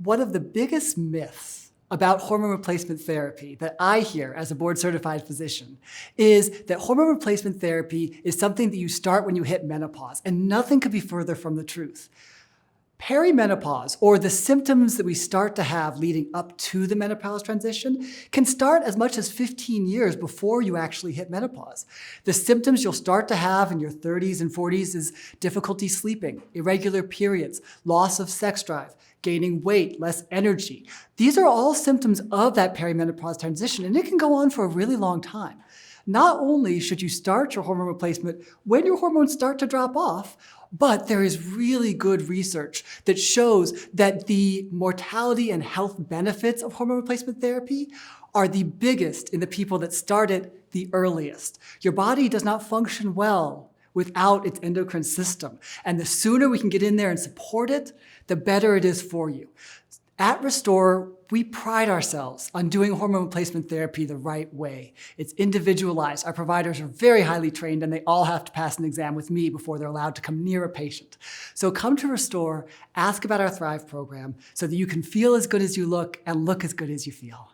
One of the biggest myths about hormone replacement therapy that I hear as a board-certified physician is that hormone replacement therapy is something that you start when you hit menopause, and nothing could be further from the truth. Perimenopause, or the symptoms that we start to have leading up to the menopause transition, can start as much as 15 years before you actually hit menopause. The symptoms you'll start to have in your 30s and 40s is difficulty sleeping, irregular periods, loss of sex drive, gaining weight, less energy. These are all symptoms of that perimenopause transition, and it can go on for a really long time. Not only should you start your hormone replacement when your hormones start to drop off, but there is really good research that shows that the mortality and health benefits of hormone replacement therapy are the biggest in the people that start it the earliest. Your body does not function well without its endocrine system. And the sooner we can get in there and support it, the better it is for you. At RESTOR, we pride ourselves on doing hormone replacement therapy the right way. It's individualized. Our providers are very highly trained, and they all have to pass an exam with me before they're allowed to come near a patient. So come to RESTOR, ask about our Thrive program so that you can feel as good as you look and look as good as you feel.